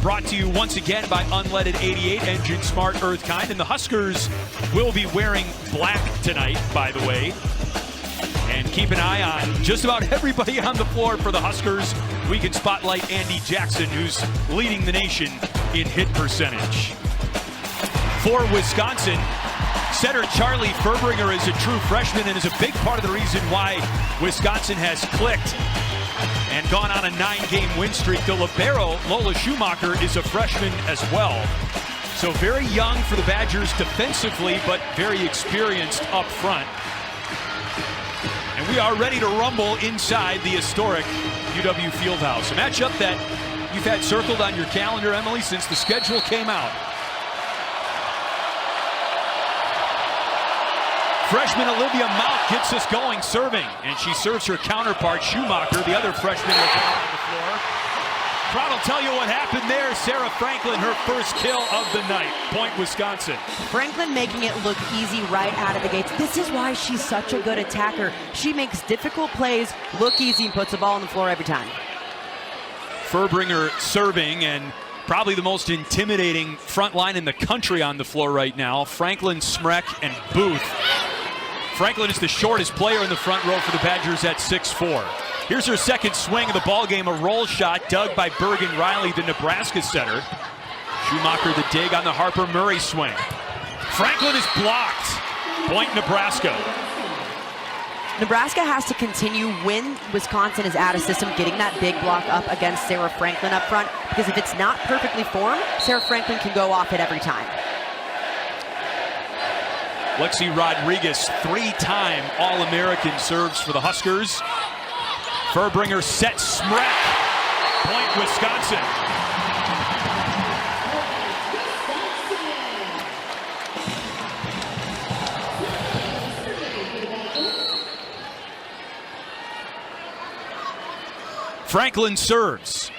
brought to you once again by Unleaded 88 Engine Smart Earthkind. And the Huskers will be wearing black tonight, by the way. And keep an eye on just about everybody on the floor for the Huskers. We can spotlight Andy Jackson, who's leading the nation in hit percentage. For Wisconsin, center Charlie Furbringer is a true freshman and is a big part of the reason why Wisconsin has clicked and gone on a 9-game win streak. The libero, Lola Schumacher, is a freshman as well. So very young for the Badgers defensively, but very experienced up front. And we are ready to rumble inside the historic UW Fieldhouse. A matchup that you've had circled on your calendar, Emily, since the schedule came out. Freshman Olivia Mount gets us going serving, and she serves her counterpart, Schumacher, the other freshman on the floor. Crowd will tell you what happened there. Sarah Franklin, her first kill of the night. Point Wisconsin. Franklin making it look easy right out of the gates. This is why she's such a good attacker. She makes difficult plays look easy and puts the ball on the floor every time. Furbringer serving, and probably the most intimidating front line in the country on the floor right now. Franklin, Smrek, and Booth. Franklin is the shortest player in the front row for the Badgers at 6'4". Here's her second swing of the ball game, a roll shot dug by Bergen Riley, the Nebraska setter. Schumacher the dig on the Harper Murray swing. Franklin is blocked. Point Nebraska. Nebraska has to continue when Wisconsin is out of system, getting that big block up against Sarah Franklin up front, because if it's not perfectly formed, Sarah Franklin can go off it every time. Lexi Rodriguez, 3-time All-American, serves for the Huskers. Furbringer sets Smrek. Point Wisconsin. Franklin serves.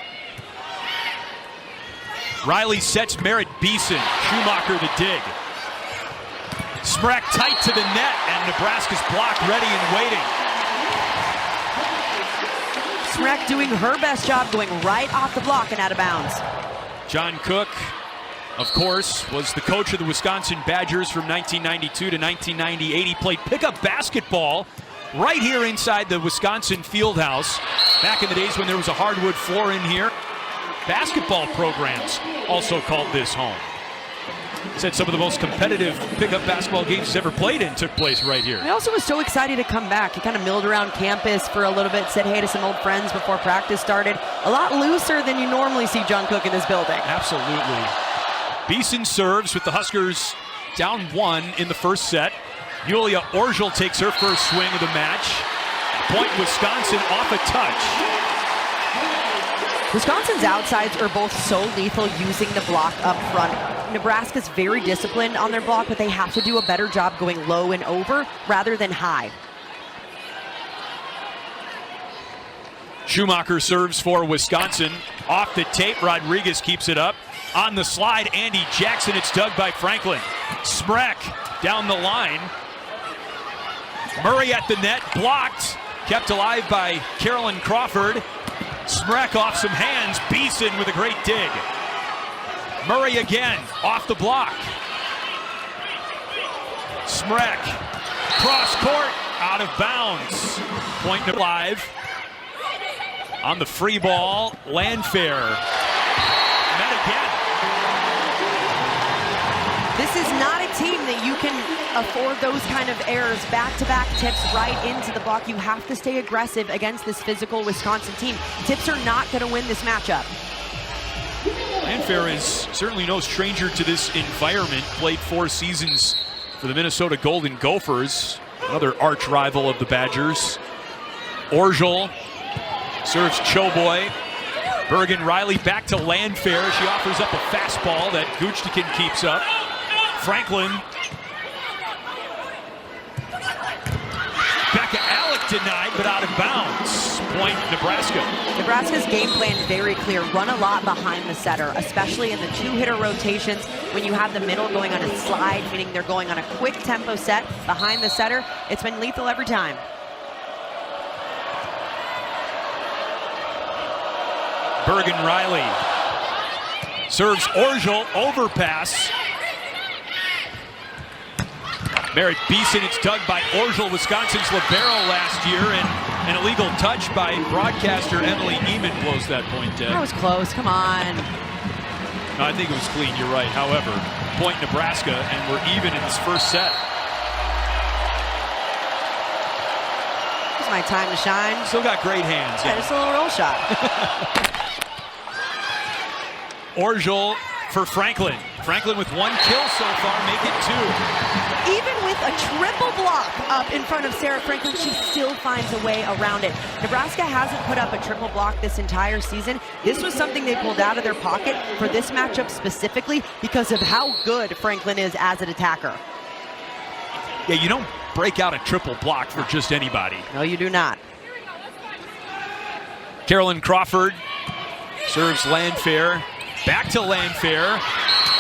Riley sets Merritt Beeson. Schumacher the dig. Smrek tight to the net, and Nebraska's block ready and waiting. Smrek doing her best job, going right off the block and out of bounds. John Cook, of course, was the coach of the Wisconsin Badgers from 1992 to 1998. He played pickup basketball right here inside the Wisconsin Fieldhouse. Back in the days when there was a hardwood floor in here. Basketball programs also called this home. Said some of the most competitive pickup basketball games he's ever played in took place right here. I also was so excited to come back. He kind of milled around campus for a little bit, said hey to some old friends before practice started. A lot looser than you normally see John Cook in this building. Absolutely. Beeson serves with the Huskers down 1 in the first set. Yulia Orgel takes her first swing of the match. Point Wisconsin off a touch. Wisconsin's outsides are both so lethal using the block up front. Nebraska's very disciplined on their block, but they have to do a better job going low and over rather than high. Schumacher serves for Wisconsin. Off the tape, Rodriguez keeps it up. On the slide, Andy Jackson. It's dug by Franklin. Smrek down the line. Murray at the net, blocked. Kept alive by Carolyn Crawford. Smrek off some hands. Beeson with a great dig. Murray again, off the block. Smrek, cross court, out of bounds. Point live. On the free ball, Landfair. Met again. This is not a team that you can afford those kind of errors. Back-to-back tips right into the block. You have to stay aggressive against this physical Wisconsin team. Tips are not going to win this matchup. Landfair is certainly no stranger to this environment. Played 4 seasons for the Minnesota Golden Gophers, another arch rival of the Badgers. Orgel serves Choboy. Bergen Riley back to Landfair. She offers up a fastball that Guchtikin keeps up. Franklin. Becca Alec denied, but out of bounds. Point Nebraska. Nebraska's game plan very clear. Run a lot behind the setter, especially in the 2-hitter rotations when you have the middle going on a slide, meaning they're going on a quick tempo set behind the setter. It's been lethal every time. Bergen Riley. Serves Orgel, overpass. Merritt Beeson, it's dug by Orgel, Wisconsin's libero last year, and an illegal touch by broadcaster Emily Eamon blows that point dead. That was close, come on. No, I think it was clean, you're right. However, point Nebraska, and we're even in this first set. It's my time to shine. Still got great hands. Yeah, just a little roll shot. Orgel for Franklin. Franklin with 1 kill so far, make it 2. Even with a triple block up in front of Sarah Franklin, she still finds a way around it. Nebraska hasn't put up a triple block this entire season. This was something they pulled out of their pocket for this matchup specifically because of how good Franklin is as an attacker. Yeah, you don't break out a triple block for just anybody. No, you do not. Carolyn Crawford serves Landfair. Back to Landfair.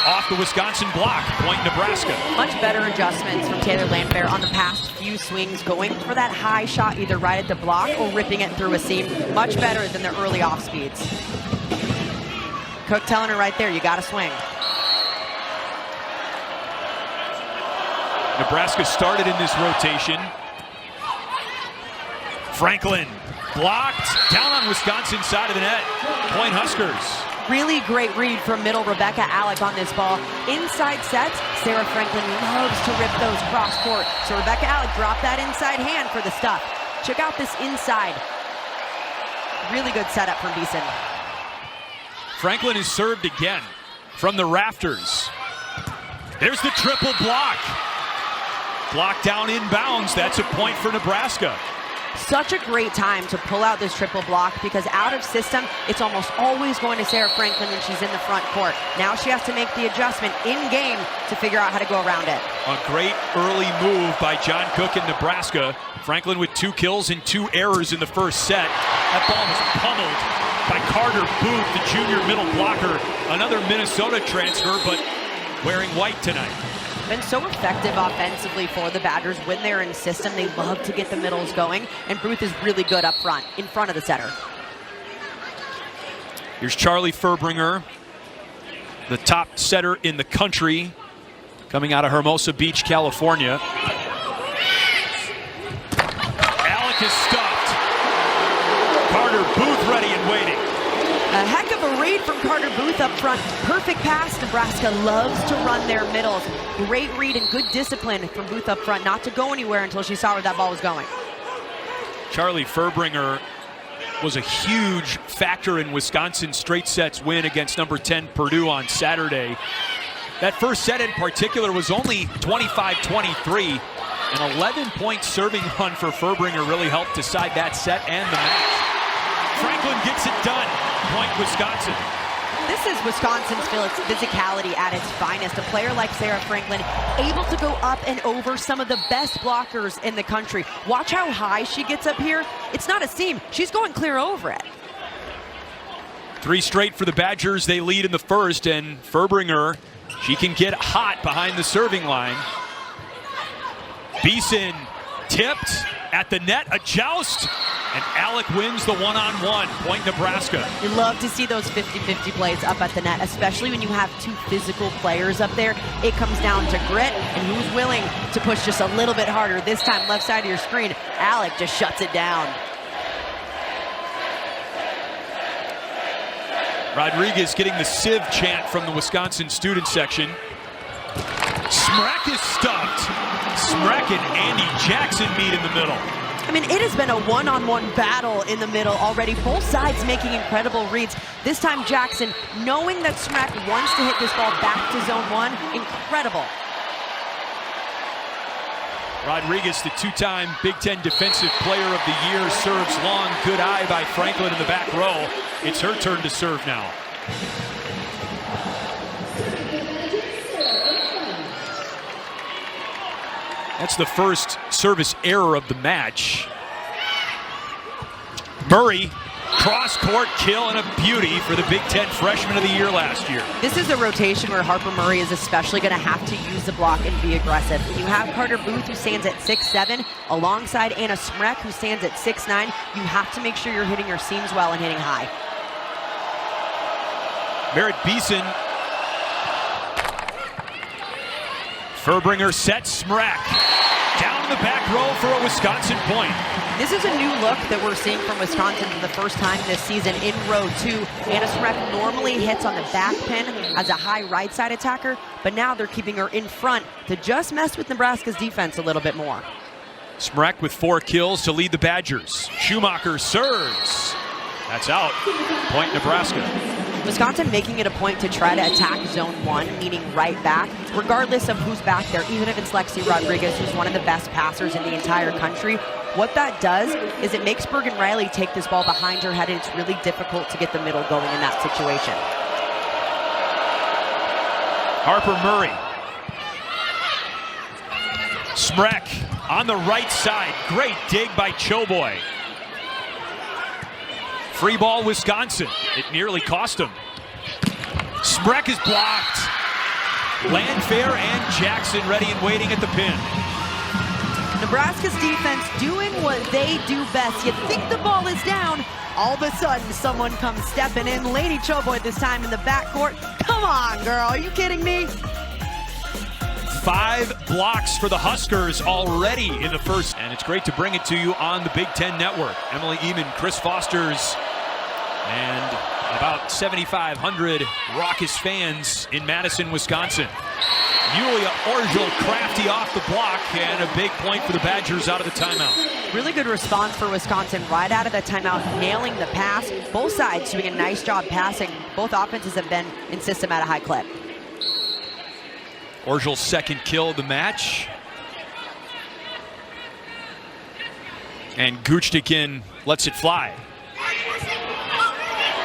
Off the Wisconsin block, point Nebraska. Much better adjustments from Taylor Landfair on the past few swings, going for that high shot either right at the block or ripping it through a seam. Much better than the early off speeds. Cook telling her right there, you gotta swing. Nebraska started in this rotation. Franklin blocked, down on Wisconsin's side of the net. Point Huskers. Really great read from middle Rebecca Alec on this ball. Inside sets, Sarah Franklin loves to rip those cross court. So Rebecca Alec dropped that inside hand for the stuff. Check out this inside. Really good setup from Beeson. Franklin is served again from the rafters. There's the triple block. Blocked down inbounds, that's a point for Nebraska. Such a great time to pull out this triple block because out of system, it's almost always going to Sarah Franklin when she's in the front court. Now she has to make the adjustment in game to figure out how to go around it. A great early move by John Cook in Nebraska. Franklin with 2 kills and 2 errors in the first set. That ball was pummeled by Carter Booth, the junior middle blocker. Another Minnesota transfer, but wearing white tonight. Been so effective offensively for the Badgers when they're in system. They love to get the middles going, and Booth is really good up front, in front of the setter. Here's Charlie Furbringer, the top setter in the country, coming out of Hermosa Beach, California. Alec is stuffed. Carter Booth ready and waiting. A heck of a read from Carter Booth up front. Perfect pass. Nebraska loves to run their middles. Great read and good discipline from Booth up front, not to go anywhere until she saw where that ball was going. Charlie Furbringer was a huge factor in Wisconsin's straight sets win against number 10 Purdue on Saturday. That first set in particular was only 25-23. An 11-point serving run for Furbringer really helped decide that set and the match. Franklin gets it done. Point Wisconsin. This is Wisconsin's physicality at its finest. A player like Sarah Franklin able to go up and over some of the best blockers in the country. Watch how high she gets up here. It's not a seam. She's going clear over it. 3 straight for the Badgers. They lead in the first, and Furbringer, she can get hot behind the serving line. Beeson tipped at the net, a joust. And Alec wins the one-on-one. Point Nebraska. You love to see those 50-50 plays up at the net, especially when you have 2 physical players up there. It comes down to grit and who's willing to push just a little bit harder. This time, left side of your screen, Alec just shuts it down. Rodriguez getting the Civ chant from the Wisconsin student section. Smrek is stuffed. Smrek and Andy Jackson meet in the middle. I mean, it has been a one-on-one battle in the middle already. Both sides making incredible reads. This time Jackson, knowing that Smrek wants to hit this ball back to zone 1, incredible. Rodriguez, the 2-time Big Ten Defensive Player of the Year, serves long. Good eye by Franklin in the back row. It's her turn to serve now. That's the first service error of the match. Murray, cross-court kill and a beauty for the Big Ten Freshman of the Year last year. This is a rotation where Harper Murray is especially going to have to use the block and be aggressive. You have Carter Booth, who stands at 6'7", alongside Anna Smrek, who stands at 6'9". You have to make sure you're hitting your seams well and hitting high. Merritt Beeson. Furbringer sets Smrek. Down the back row for a Wisconsin point. This is a new look that we're seeing from Wisconsin for the first time this season in row 2. Anna Smrek normally hits on the back pin as a high right side attacker, but now they're keeping her in front to just mess with Nebraska's defense a little bit more. Smrek with 4 kills to lead the Badgers. Schumacher serves. That's out. Point Nebraska. Wisconsin making it a point to try to attack zone 1, meaning right back, regardless of who's back there, even if it's Lexi Rodriguez, who's one of the best passers in the entire country. What that does is it makes Bergen Riley take this ball behind her head, and it's really difficult to get the middle going in that situation. Harper Murray. Smrek on the right side. Great dig by Choboy. Free ball, Wisconsin. It nearly cost him. Smrek is blocked. Landfair and Jackson ready and waiting at the pin. Nebraska's defense doing what they do best. You think the ball is down, all of a sudden someone comes stepping in. Lady Choboy this time in the backcourt. Come on, girl, are you kidding me? 5 blocks for the Huskers already in the first. And it's great to bring it to you on the Big Ten Network. Emily Eman, Chris Foster's, and about 7,500 raucous fans in Madison, Wisconsin. Yulia Orgel crafty off the block, and a big point for the Badgers out of the timeout. Really good response for Wisconsin right out of the timeout, nailing the pass. Both sides doing a nice job passing. Both offenses have been in system at a high clip. Orgel's second kill of the match. And Guchtikin lets it fly.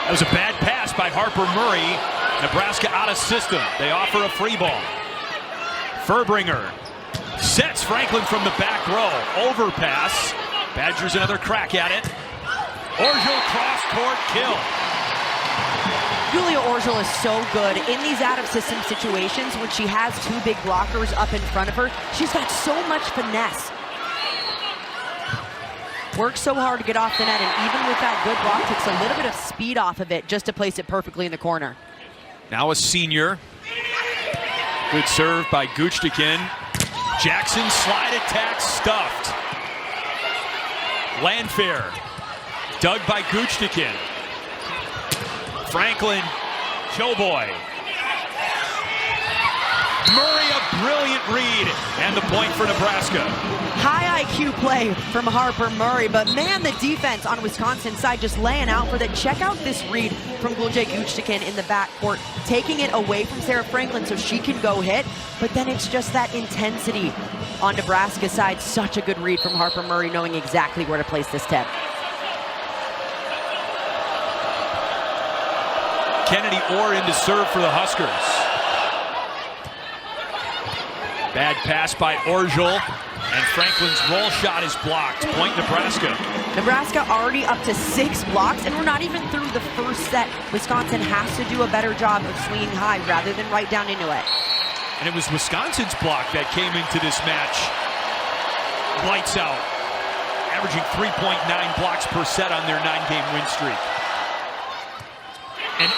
That was a bad pass by Harper Murray. Nebraska out of system. They offer a free ball. Furbringer sets Franklin from the back row. Overpass. Badgers another crack at it. Orgel cross-court kill. Julia Orgel is so good in these out-of-system situations when she has 2 big blockers up in front of her. She's got so much finesse. Works so hard to get off the net, and even with that good block, takes a little bit of speed off of it just to place it perfectly in the corner. Now a senior. Good serve by Guchtikin. Jackson slide attack stuffed. Landfair. Dug by Guchtikin. Franklin, Choboy. Murray, a brilliant read, and the point for Nebraska. High IQ play from Harper Murray, but man, the defense on Wisconsin's side just laying out for that. Check out this read from Gulje Guchtikin in the backcourt, taking it away from Sarah Franklin so she can go hit, but then it's just that intensity on Nebraska's side. Such a good read from Harper Murray, knowing exactly where to place this tip. Kennedy Orr in to serve for the Huskers. Bad pass by Orgel, and Franklin's roll shot is blocked. Point Nebraska. Nebraska already up to 6 blocks, and we're not even through the first set. Wisconsin has to do a better job of swinging high rather than right down into it. And it was Wisconsin's block that came into this match. Lights out. Averaging 3.9 blocks per set on their 9-game win streak. And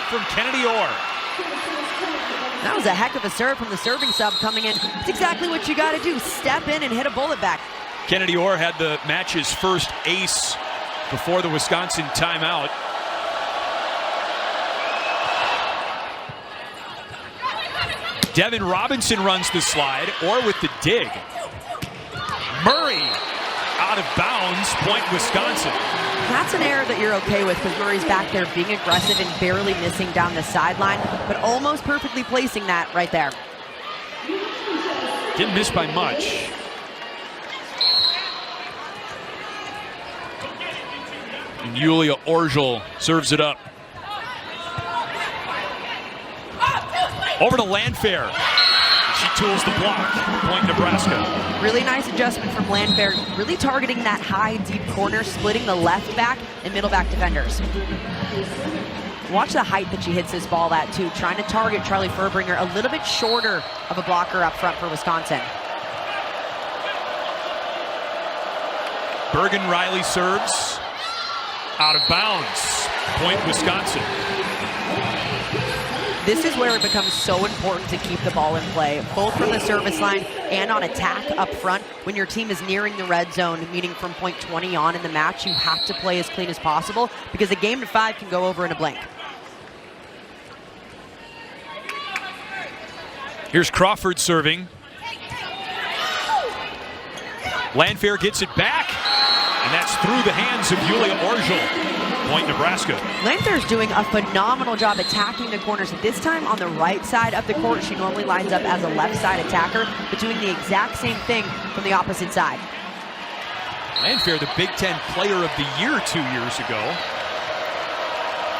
from Kennedy Orr. That was a heck of a serve from the serving sub coming in. It's exactly what you got to do. Step in and hit a bullet back. Kennedy Orr had the match's first ace before the Wisconsin timeout. Devin Robinson runs the slide. Orr with the dig. Murray out of bounds. Point Wisconsin. That's an error that you're okay with because Murray's back there being aggressive and barely missing down the sideline, but almost perfectly placing that right there. Didn't miss by much. And Yulia Orgel serves it up. Over to Landfair. She tools the block. Point Nebraska. Really nice adjustment from Landfair, really targeting that high, deep corner, splitting the left back and middle back defenders. Watch the height that she hits this ball at, too, trying to target Charlie Furbringer, a little bit shorter of a blocker up front for Wisconsin. Bergen Riley serves. Out of bounds. Point Wisconsin. This is where it becomes so important to keep the ball in play, both from the service line and on attack up front. When your team is nearing the red zone, meaning from point 20 on in the match, you have to play as clean as possible because a game to 5 can go over in a blink. Here's Crawford serving. Landfair gets it back, and that's through the hands of Yulia Orgel. Point Nebraska. Landfair's doing a phenomenal job attacking the corners. This time on the right side of the court. She normally lines up as a left side attacker, but doing the exact same thing from the opposite side. Landfair, the Big Ten Player of the Year 2 years ago.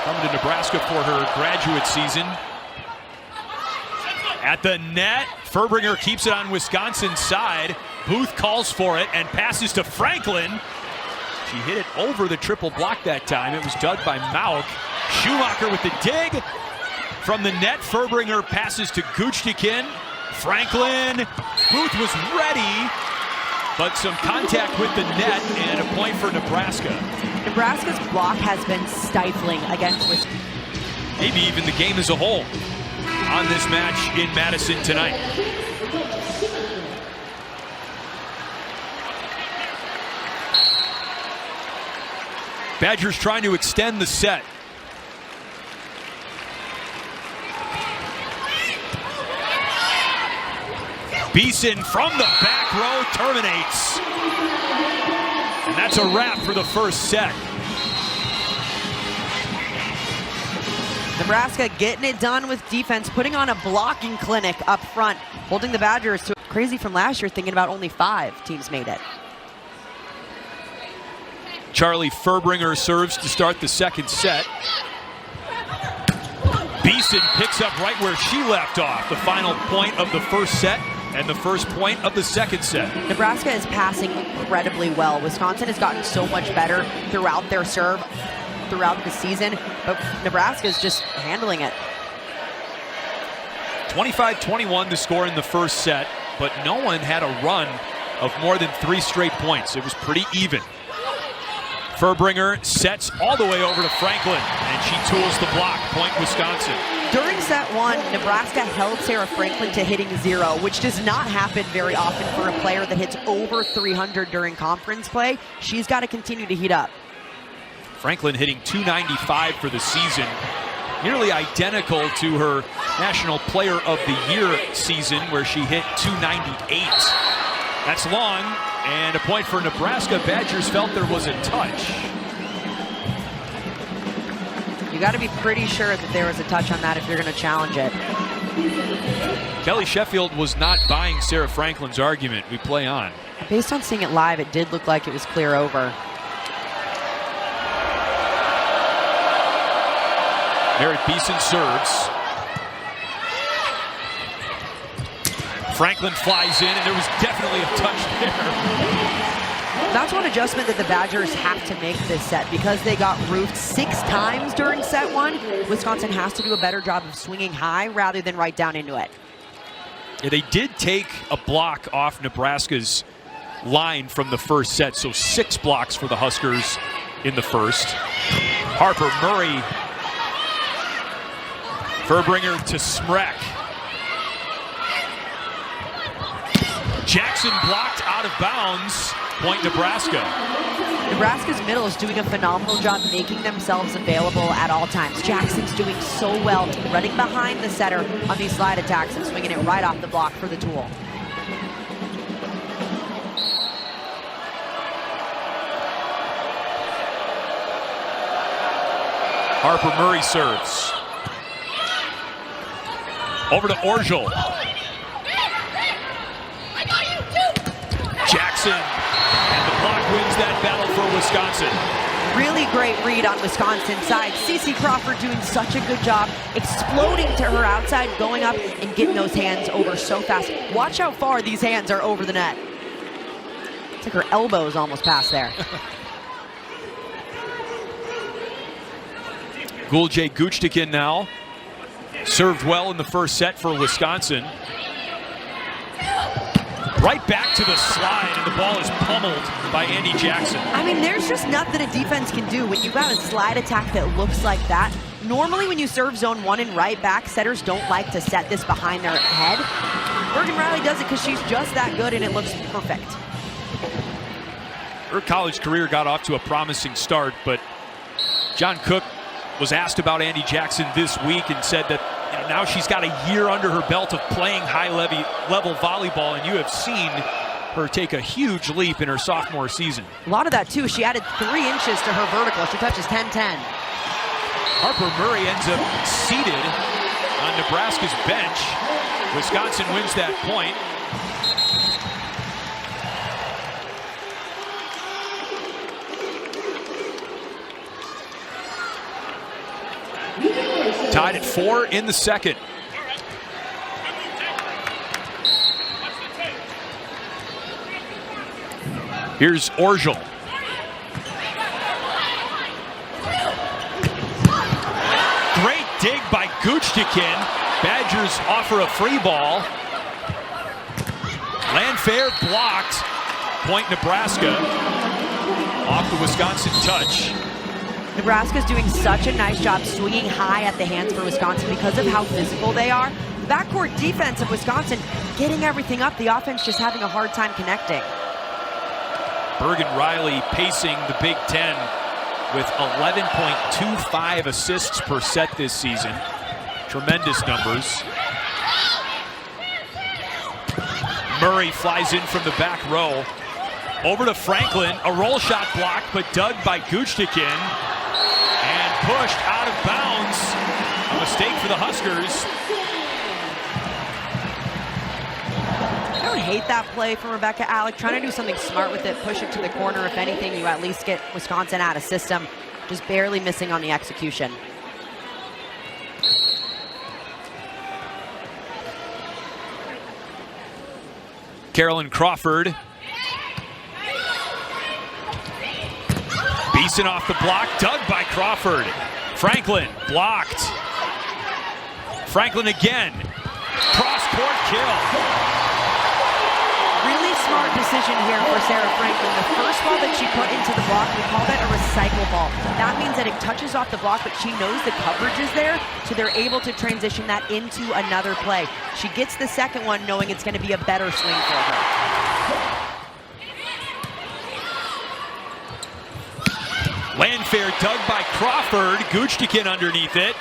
Coming to Nebraska for her graduate season. At the net, Furbringer keeps it on Wisconsin's side. Booth calls for it and passes to Franklin. She hit it over the triple block that time. It was dug by Mauk. Schumacher with the dig. From the net, Furbringer passes to Guchtikin. Franklin. Booth was ready, but some contact with the net and a point for Nebraska. Nebraska's block has been stifling against Wisconsin. Maybe even the game as a whole on this match in Madison tonight. Badgers trying to extend the set. Beeson from the back row terminates. And that's a wrap for the first set. Nebraska getting it done with defense, putting on a blocking clinic up front, holding the Badgers to crazy from last year, thinking about only 5 teams made it. Charlie Furbringer serves to start the second set. Beeson picks up right where she left off. The final point of the first set and the first point of the second set. Nebraska is passing incredibly well. Wisconsin has gotten so much better throughout their serve, throughout the season, but Nebraska is just handling it. 25-21 the score in the first set, but no one had a run of more than 3 straight points. It was pretty even. Furbringer sets all the way over to Franklin, and she tools the block. Point Wisconsin. During set 1, Nebraska held Sarah Franklin to hitting 0, which does not happen very often for a player that hits over 300 during conference play. She's got to continue to heat up. Franklin hitting 295 for the season, nearly identical to her National Player of the Year season where she hit 298. That's long, and a point for Nebraska. Badgers felt there was a touch. You got to be pretty sure that there was a touch on that if you're going to challenge it. Kelly Sheffield was not buying Sarah Franklin's argument. We play on. Based on seeing it live, it did look like it was clear over. Merritt Beeson serves. Franklin flies in, and there was definitely a touch there. That's one adjustment that the Badgers have to make this set. Because they got roofed 6 times during set 1, Wisconsin has to do a better job of swinging high rather than right down into it. Yeah, they did take a block off Nebraska's line from the first set, so 6 blocks for the Huskers in the first. Harper Murray. Furbringer to Smrek. Jackson blocked out of bounds. Point Nebraska. Nebraska's middle is doing a phenomenal job making themselves available at all times. Jackson's doing so well running behind the setter on these slide attacks and swinging it right off the block for the tool. Harper Murray serves. Over to Orgel. Jackson, and the block wins that battle for Wisconsin. Really great read on Wisconsin's side. Cece Crawford doing such a good job, exploding to her outside, going up and getting those hands over so fast. Watch how far these hands are over the net. It's like her elbows almost past there. Gulje Guchtikin now. Served well in the first set for Wisconsin. Right back to the slide, and the ball is pummeled by Andy Jackson. I mean, there's just nothing a defense can do when you got a slide attack that looks like that. Normally when you serve zone 1 and right, back setters don't like to set this behind their head. Bergen Riley does it because she's just that good, and it looks perfect. Her college career got off to a promising start, but John Cook was asked about Andy Jackson this week and said that now she's got a year under her belt of playing high-level volleyball, and you have seen her take a huge leap in her sophomore season. A lot of that, too. She added 3 inches to her vertical. She touches 10-10. Harper Murray ends up seated on Nebraska's bench. Wisconsin wins that point. Tied at 4 in the second. Here's Orgel. Great dig by Guchtikin. Badgers offer a free ball. Landfair blocked. Point Nebraska. Off the Wisconsin touch. Nebraska's doing such a nice job swinging high at the hands for Wisconsin because of how physical they are. The backcourt defense of Wisconsin getting everything up. The offense just having a hard time connecting. Bergen Riley pacing the Big Ten with 11.25 assists per set this season. Tremendous numbers. Murray flies in from the back row. Over to Franklin, a roll shot blocked, but dug by Guchtikin. And pushed out of bounds. A mistake for the Huskers. I don't hate that play from Rebecca Alec. Trying to do something smart with it, push it to the corner. If anything, you at least get Wisconsin out of system. Just barely missing on the execution. Carolyn Crawford. Beeson off the block, dug by Crawford. Franklin blocked. Franklin again. Cross-court kill. Really smart decision here for Sarah Franklin. The first ball that she put into the block, we call that a recycle ball. That means that it touches off the block, but she knows the coverage is there, so they're able to transition that into another play. She gets the second one knowing it's going to be a better swing for her. Landfair dug by Crawford. Guchtikin underneath it.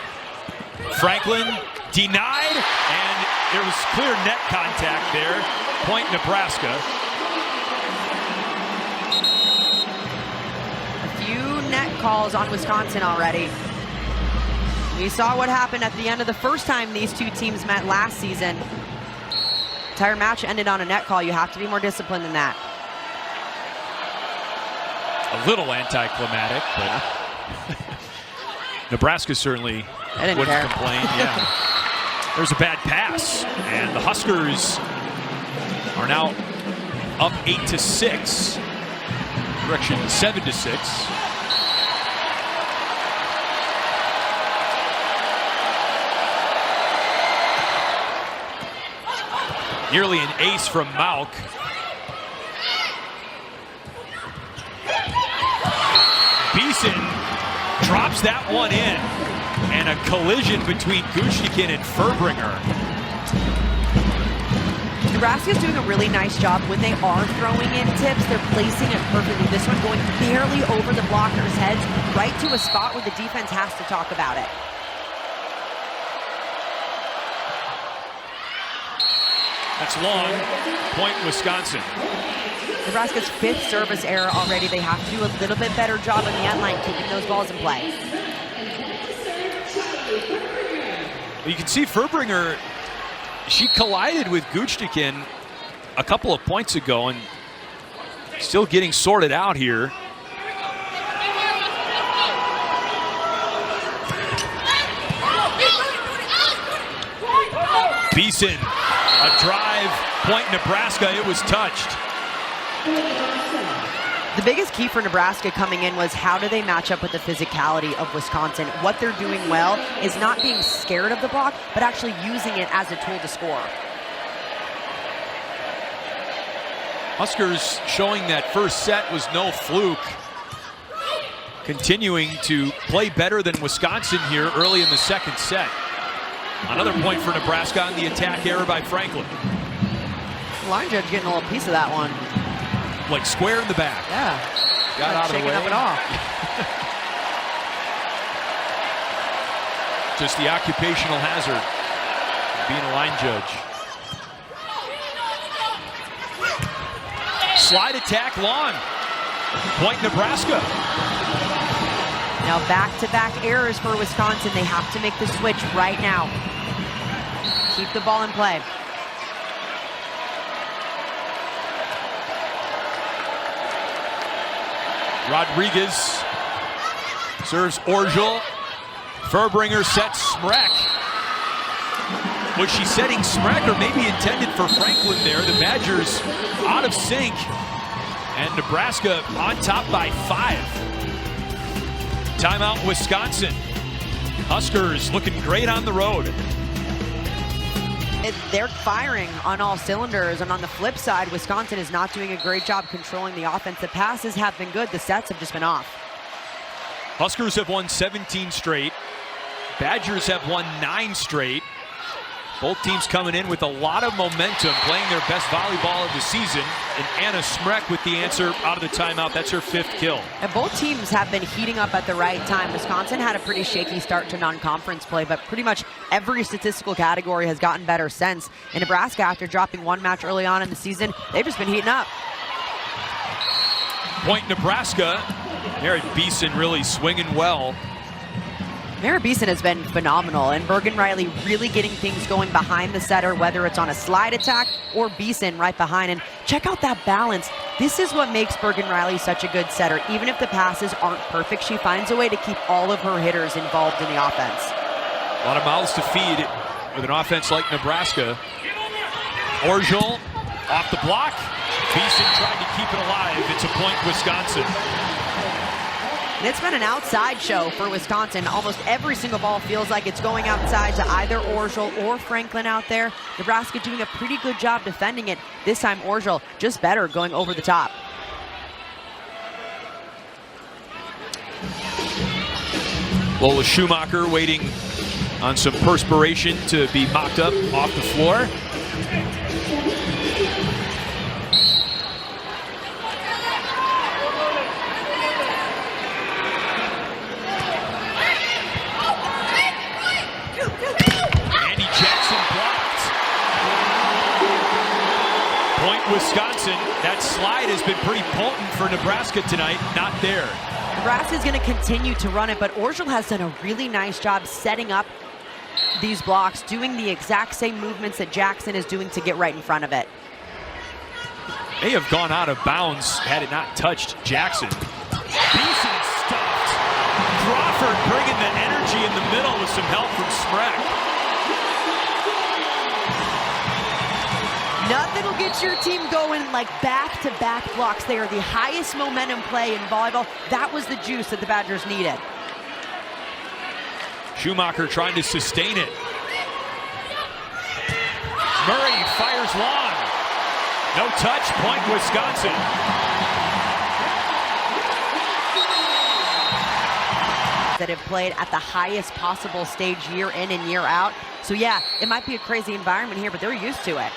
Franklin denied, and there was clear net contact there. Point Nebraska. A few net calls on Wisconsin already. We saw what happened at the end of the first time these two teams met last season. Entire match ended on a net call. You have to be more disciplined than that. A little anticlimactic, but Nebraska certainly wouldn't complain. Yeah. There's a bad pass, and the Huskers are now up 8-6. Correction, 7-6. Nearly an ace from Mauk. Beeson drops that one in, and a collision between Guchtikin and Furbringer. Nebraska's doing a really nice job when they are throwing in tips. They're placing it perfectly. This one going barely over the blockers' heads, right to a spot where the defense has to talk about it. That's long. Point Wisconsin. Nebraska's 5th service error already. They have to do a little bit better job on the end line, keeping those balls in play. You can see Furbringer, she collided with Guchtikin a couple of points ago and still getting sorted out here. Beeson, a drive, point Nebraska, it was touched. The biggest key for Nebraska coming in was how do they match up with the physicality of Wisconsin. What they're doing well is not being scared of the block, but actually using it as a tool to score. Huskers showing that first set was no fluke. continuing to play better than Wisconsin here early in the second set. Another point for Nebraska on the attack error by Franklin. Line judge getting a little piece of that one. Like square in the back. Yeah. Got out of the way. Shaking up at all. Just the occupational hazard of being a line judge. Slide attack long. Point Nebraska. Now back-to-back errors for Wisconsin. They have to make the switch right now. Keep the ball in play. Rodriguez serves Orgel. Furbringer sets Smrek. Was she setting Smrek or maybe intended for Franklin there? The Badgers out of sync. And Nebraska on top by 5. Timeout Wisconsin. Huskers looking great on the road. They're firing on all cylinders, and on the flip side, Wisconsin is not doing a great job controlling the offense. The passes have been good, the sets have just been off. Huskers have won 17 straight. Badgers have won 9 straight. Both teams coming in with a lot of momentum, playing their best volleyball of the season. And Anna Smrek with the answer out of the timeout. That's her 5th kill. And both teams have been heating up at the right time. Wisconsin had a pretty shaky start to non-conference play, but pretty much every statistical category has gotten better since. And Nebraska, after dropping one match early on in the season, they've just been heating up. Point Nebraska. Merritt Beeson really swinging well. Merritt Beeson has been phenomenal, and Bergen Riley really getting things going behind the setter, whether it's on a slide attack or Beeson right behind. And check out that balance. This is what makes Bergen Riley such a good setter. Even if the passes aren't perfect, she finds a way to keep all of her hitters involved in the offense. A lot of mouths to feed with an offense like Nebraska. Orgel off the block. Beeson trying to keep it alive. It's a point Wisconsin. And it's been an outside show for Wisconsin. Almost every single ball feels like it's going outside to either Orgel or Franklin out there. Nebraska doing a pretty good job defending it. This time Orgel just better going over the top. Lola Schumacher waiting on some perspiration to be mopped up off the floor. Wisconsin, that slide has been pretty potent for Nebraska tonight. Not there. Nebraska is going to continue to run it, but Orgel has done a really nice job setting up these blocks, doing the exact same movements that Jackson is doing to get right in front of it. May have gone out of bounds had it not touched Jackson. Beeson stopped. Crawford bringing the energy in the middle with some help from Smrek. Nothing will get your team going like back-to-back blocks. They are the highest momentum play in volleyball. That was the juice that the Badgers needed. Schumacher trying to sustain it. Murray fires long. No touch, point Wisconsin. That have played at the highest possible stage year in and year out. So yeah, it might be a crazy environment here, but they're used to it.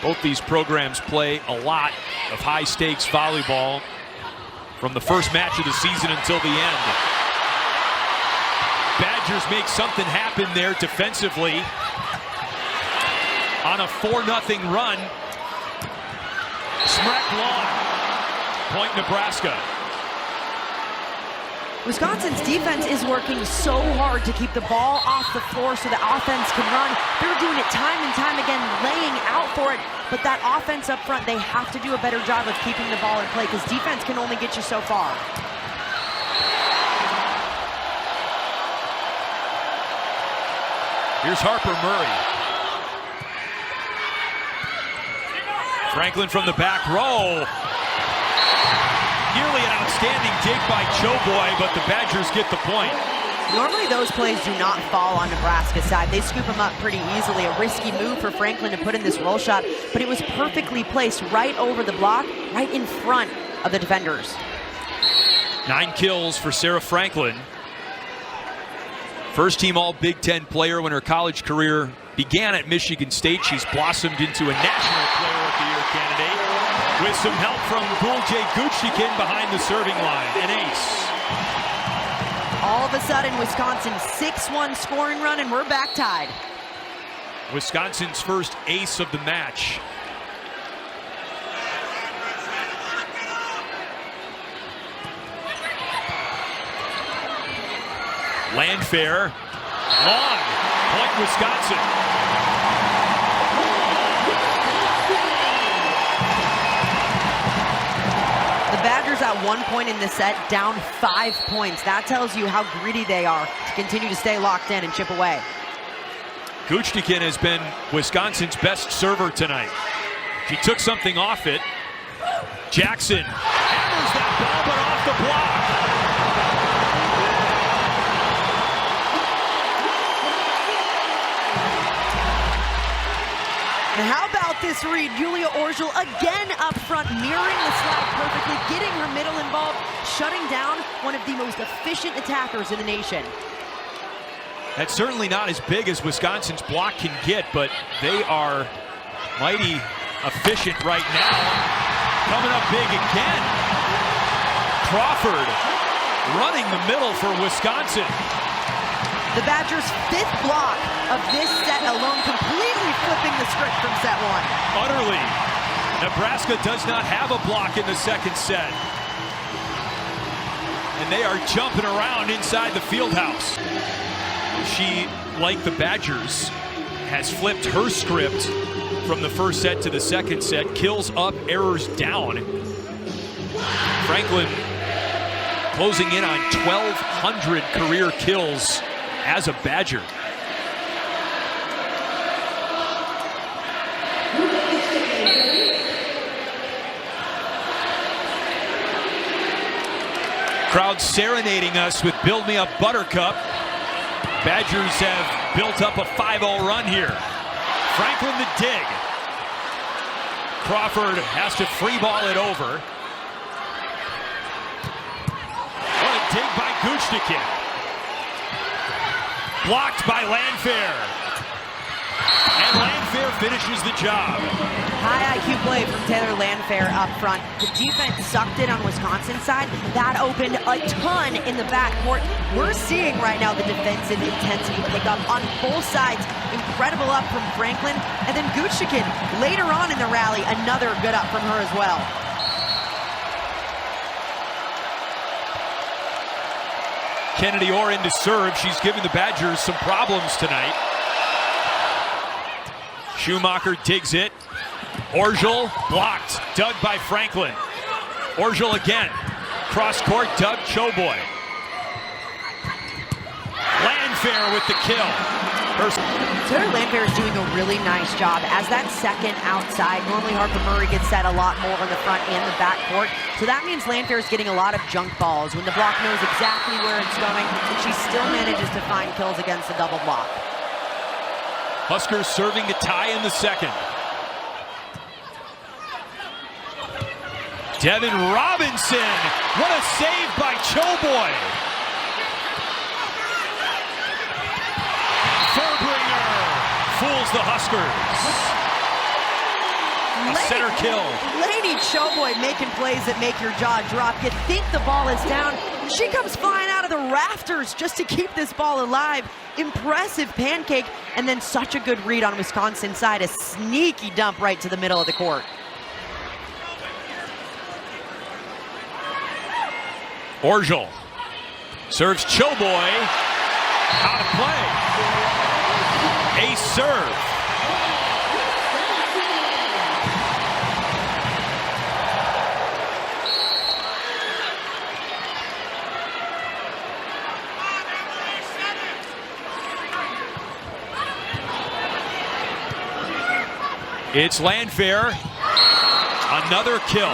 Both these programs play a lot of high-stakes volleyball from the first match of the season until the end. Badgers make something happen there defensively on a 4-0 run. Smrek long. Point Nebraska. Wisconsin's defense is working so hard to keep the ball off the floor so the offense can run. They're doing it time and time again, laying out for it. But that offense up front, they have to do a better job of keeping the ball in play because defense can only get you so far. Here's Harper Murray. Franklin from the back row. Nearly an outstanding dig by Choboy, but the Badgers get the point. Normally those plays do not fall on Nebraska's side. They scoop them up pretty easily. A risky move for Franklin to put in this roll shot, but it was perfectly placed right over the block, right in front of the defenders. 9 kills for Sarah Franklin. First team all Big Ten player when her college career began at Michigan State. She's blossomed into a National Player of the Year candidate with some help from Gulje Guchtikin behind the serving line. An ace. All of a sudden, Wisconsin 6-1 scoring run, and we're back tied. Wisconsin's first ace of the match. Landfair, long, point Wisconsin. The Badgers at one point in the set down 5 points. That tells you how greedy they are to continue to stay locked in and chip away. Guchtikin has been Wisconsin's best server tonight. She took something off it. Jackson hammers that ball, but off the block. And how about this read? Julia Orgel again up front, mirroring the slide perfectly, getting her middle involved, shutting down one of the most efficient attackers in the nation. That's certainly not as big as Wisconsin's block can get, but they are mighty efficient right now. Coming up big again. Crawford running the middle for Wisconsin. The Badgers' 5th block of this set alone, completely flipping the script from set 1. Utterly. Nebraska does not have a block in the second set. And they are jumping around inside the field house. She, like the Badgers, has flipped her script from the first set to the second set. Kills up, errors down. Franklin closing in on 1,200 career kills as a Badger. Crowd serenading us with Build Me Up Buttercup. Badgers have built up a 5-0 run here. Franklin the dig. Crawford has to free ball it over. What a dig by Guchtikin. Blocked by Landfair. And Landfair finishes the job. High IQ play from Taylor Landfair up front. The defense sucked in on Wisconsin's side. That opened a ton in the backcourt. We're seeing right now the defensive intensity pick up on both sides. Incredible up from Franklin. And then Guchtikin later on in the rally, another good up from her as well. Kennedy Orr into serve. She's giving the Badgers some problems tonight. Schumacher digs it. Orgel blocked. Dug by Franklin. Orgel again. Cross court, dug Choboy. Landfair with the kill. Taylor Landfair is doing a really nice job as that second outside. Normally Harper Murray gets set a lot more on the front and the back court. So that means Landfair is getting a lot of junk balls when the block knows exactly where it's going, and she still manages to find kills against the double block. Huskers serving to tie in the second. Devin Robinson. What a save by Choboy. Furbringer fools the Huskers. A center kill. Laney Choboy making plays that make your jaw drop. You think the ball is down. She comes flying out of the rafters just to keep this ball alive. Impressive pancake, and then such a good read on Wisconsin's side. A sneaky dump right to the middle of the court. Orgel serves Choboy. Out of play. Ace serve. It's Landfair. Another kill.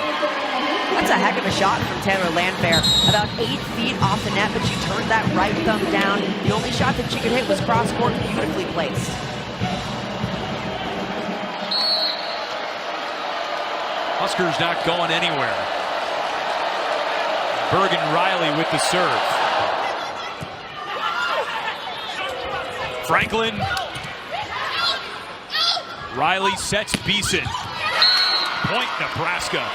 That's a heck of a shot from Taylor Landfair. About 8 feet off the net, but she turned that right thumb down. The only shot that she could hit was cross court, beautifully placed. Huskers not going anywhere. Bergen-Riley with the serve. Franklin. Riley sets Beeson. Point Nebraska.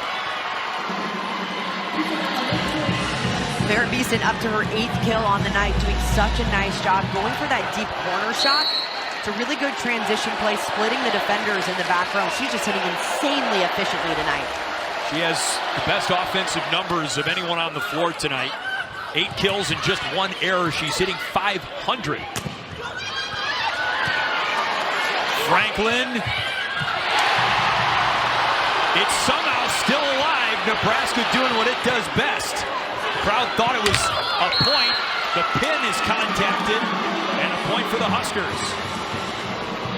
Merritt Beeson up to her 8th kill on the night, doing such a nice job going for that deep corner shot. It's a really good transition play, splitting the defenders in the back row. She's just hitting insanely efficiently tonight. She has the best offensive numbers of anyone on the floor tonight. 8 kills and just 1 error. She's hitting .500. Franklin. It's somehow still alive. Nebraska doing what it does best. Crowd thought it was a point. The pin is contacted, and a point for the Huskers.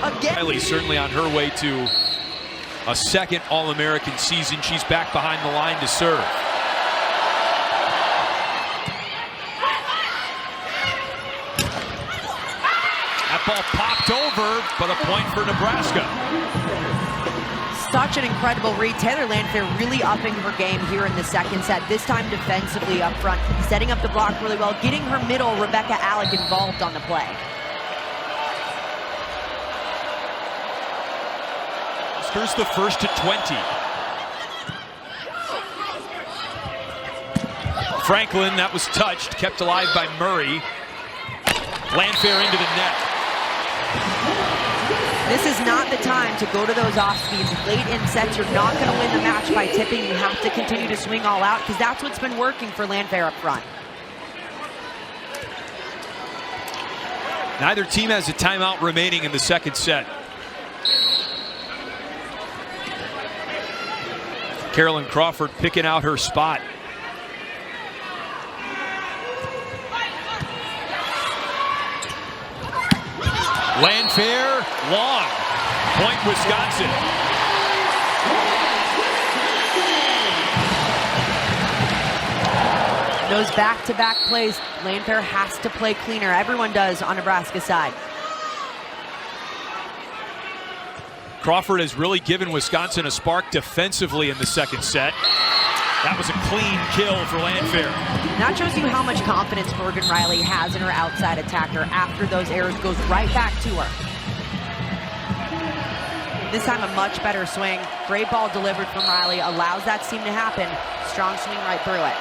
Again. Riley certainly on her way to a second All-American season. She's back behind the line to serve. That ball popped over, but a point for Nebraska. Such an incredible read. Taylor Landfair really upping her game here in the second set. This time defensively up front, setting up the block really well, getting her middle, Rebecca Alec, involved on the play. Huskers the first to 20. Franklin, that was touched, kept alive by Murray. Landfair into the net. This is not the time to go to those off speeds. Late in sets, you're not going to win the match by tipping. You have to continue to swing all out because that's what's been working for Landfair up front. Neither team has a timeout remaining in the second set. Carolyn Crawford picking out her spot. Landfair, long. Point Wisconsin. Those back-to-back plays, Landfair has to play cleaner. Everyone does on Nebraska's side. Crawford has really given Wisconsin a spark defensively in the second set. That was a clean kill for Landfair. That shows you how much confidence Bergen-Riley has in her outside attacker. After those errors, goes right back to her. This time a much better swing. Great ball delivered from Riley. Allows that seam to happen. Strong swing right through it.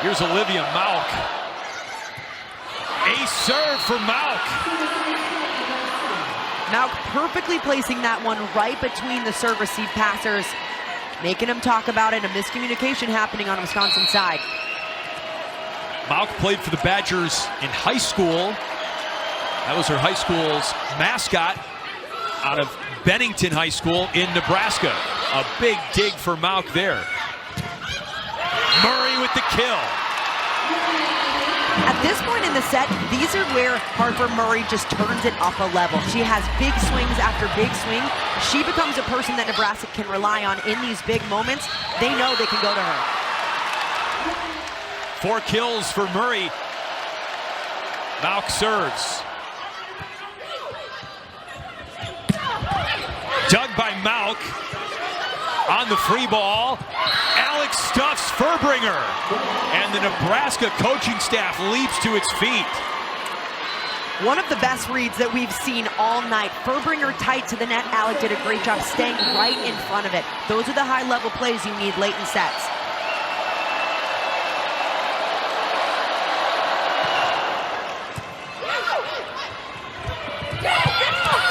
Here's Olivia Mauk. Ace serve for Mauk. Mauk perfectly placing that one right between the serve-receive passers. Making them talk about it. A miscommunication happening on Wisconsin's side. Mauk played for the Badgers in high school. That was her high school's mascot out of Bennington High School in Nebraska. A big dig for Mauk there. Murray with the kill. At this point in the set, these are where Harper Murray just turns it up a level. She has big swings after big swing. She becomes a person that Nebraska can rely on in these big moments. They know they can go to her. 4 kills for Murray. Mauk serves. Dug by Mauk. On the free ball, Alex stuffs Furbringer. And the Nebraska coaching staff leaps to its feet. One of the best reads that we've seen all night. Furbringer tight to the net. Alec did a great job staying right in front of it. Those are the high-level plays you need late in sets.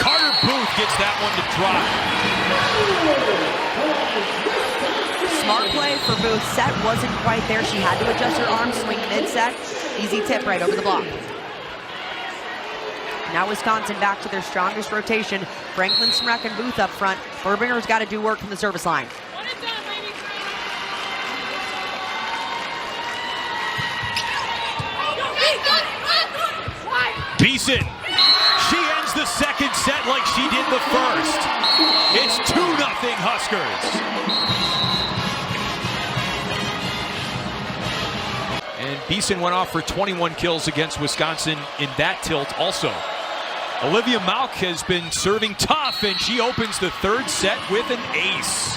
Carter Booth gets that one to drop. Smart play for Booth. Set wasn't quite there. She had to adjust her arm swing mid-set. Easy tip right over the block. Now Wisconsin back to their strongest rotation. Franklin, Smrek, and Booth up front. Furbringer's got to do work from the service line. Beeson. She ends the second set like she did the first. It's 2-0 Huskers. And Beeson went off for 21 kills against Wisconsin in that tilt also. Olivia Mauk has been serving tough, and she opens the third set with an ace.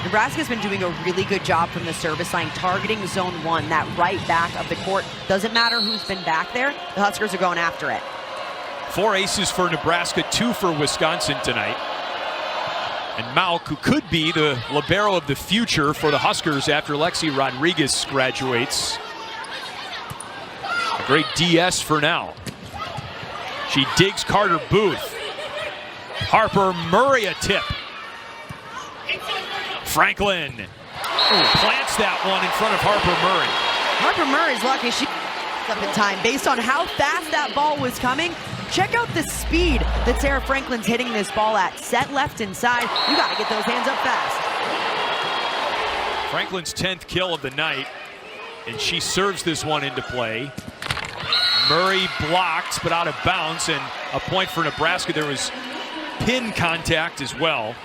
Nebraska's been doing a really good job from the service line, targeting zone 1, that right back of the court. Doesn't matter who's been back there, the Huskers are going after it. 4 aces for Nebraska, 2 for Wisconsin tonight. And Mauk, who could be the libero of the future for the Huskers after Lexi Rodriguez graduates. A great DS for now. She digs Carter Booth. Harper Murray a tip. Franklin plants that one in front of Harper Murray. Harper Murray's lucky she up in time based on how fast that ball was coming. Check out the speed that Sarah Franklin's hitting this ball at. Set left inside. You got to get those hands up fast. Franklin's 10th kill of the night, and she serves this one into play. Murray blocked, but out of bounds, and a point for Nebraska. There was pin contact as well.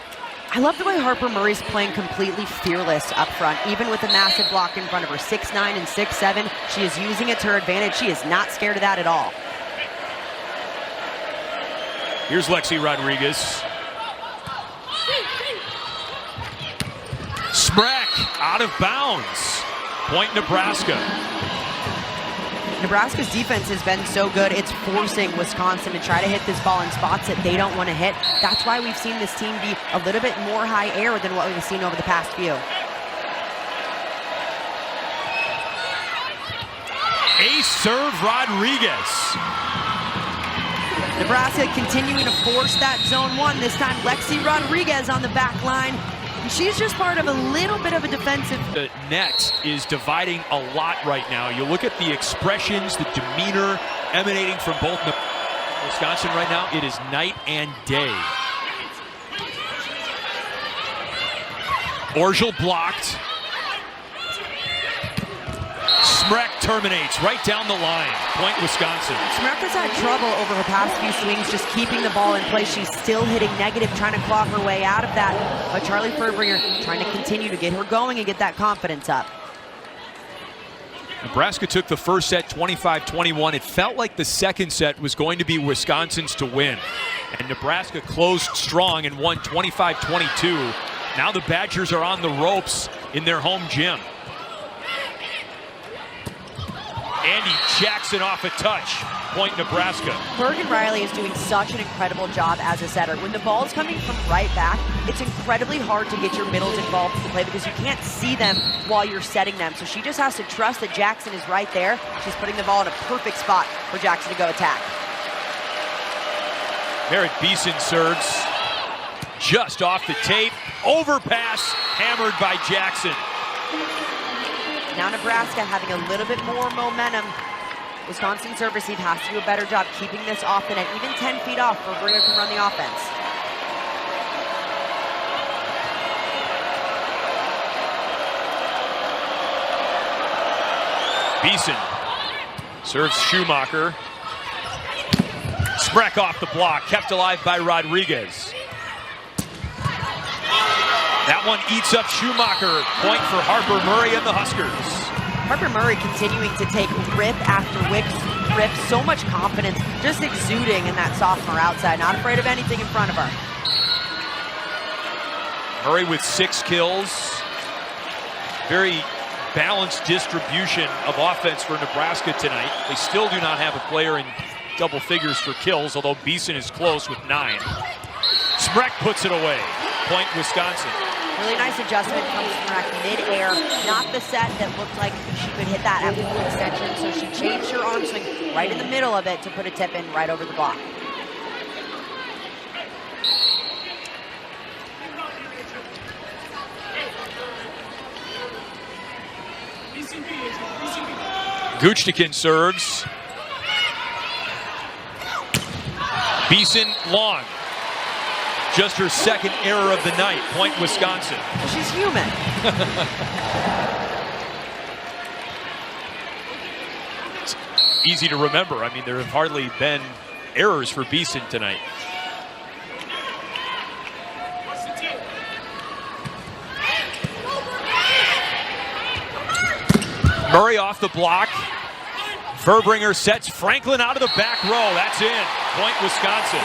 I love the way Harper Murray's playing completely fearless up front, even with a massive block in front of her. 6'9" and 6'7". She is using it to her advantage. She is not scared of that at all. Here's Lexi Rodriguez. Smrek out of bounds. Point Nebraska. Nebraska's defense has been so good, it's forcing Wisconsin to try to hit this ball in spots that they don't want to hit. That's why we've seen this team be a little bit more high air than what we've seen over the past few. Ace serve Rodriguez. Nebraska continuing to force that zone 1. This time Lexi Rodriguez on the back line. She's just part of a little bit of a defensive. The net is dividing a lot right now. You look at the expressions, the demeanor emanating from both Wisconsin right now. It is night and day. Orgel blocked. Smrek terminates right down the line. Point Wisconsin. Smrek has had trouble over her past few swings just keeping the ball in place. She's still hitting negative, trying to claw her way out of that. But Charlie Furbringer trying to continue to get her going and get that confidence up. Nebraska took the first set 25-21. It felt like the second set was going to be Wisconsin's to win. And Nebraska closed strong and won 25-22. Now the Badgers are on the ropes in their home gym. Andy Jackson off a touch. Point Nebraska. Bergen Riley is doing such an incredible job as a setter. When the ball is coming from right back, it's incredibly hard to get your middles involved in the play because you can't see them while you're setting them. So she just has to trust that Jackson is right there. She's putting the ball in a perfect spot for Jackson to go attack. Merritt Beeson serves just off the tape. Overpass hammered by Jackson. Now Nebraska having a little bit more momentum. Wisconsin service team has to do a better job keeping this off the net, even 10 feet off for Bringer can run the offense. Beeson serves Schumacher. Smrek off the block, kept alive by Rodriguez. That one eats up Schumacher. Point for Harper Murray and the Huskers. Harper Murray continuing to take rip after rip. So much confidence, just exuding in that sophomore outside. Not afraid of anything in front of her. Murray with 6 kills. Very balanced distribution of offense for Nebraska tonight. They still do not have a player in double figures for kills, although Beeson is close with 9. Smrek puts it away. Point Wisconsin. Really nice adjustment from Smrek mid-air. Not the set that looked like she could hit that at full extension, so she changed her arm swing right in the middle of it to put a tip in right over the block. Guchnikin serves. Beeson long. Just her second error of the night. Point Wisconsin. Well, she's human. It's easy to remember. I mean, there have hardly been errors for Beeson tonight. Murray off the block. Verbringer sets Franklin out of the back row. That's in. Point Wisconsin.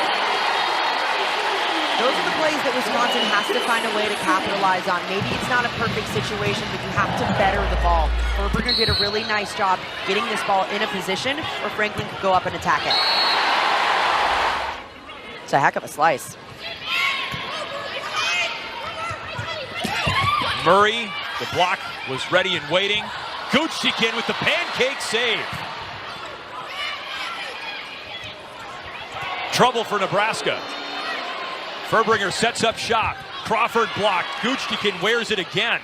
Those are the plays that Wisconsin has to find a way to capitalize on. Maybe it's not a perfect situation, but you have to better the ball. Furbringer did a really nice job getting this ball in a position where Franklin could go up and attack it. It's a heck of a slice. Murray, the block was ready and waiting. Guchtikin with the pancake save. Trouble for Nebraska. Furbringer sets up shot. Crawford blocked. Guchtikin wears it again.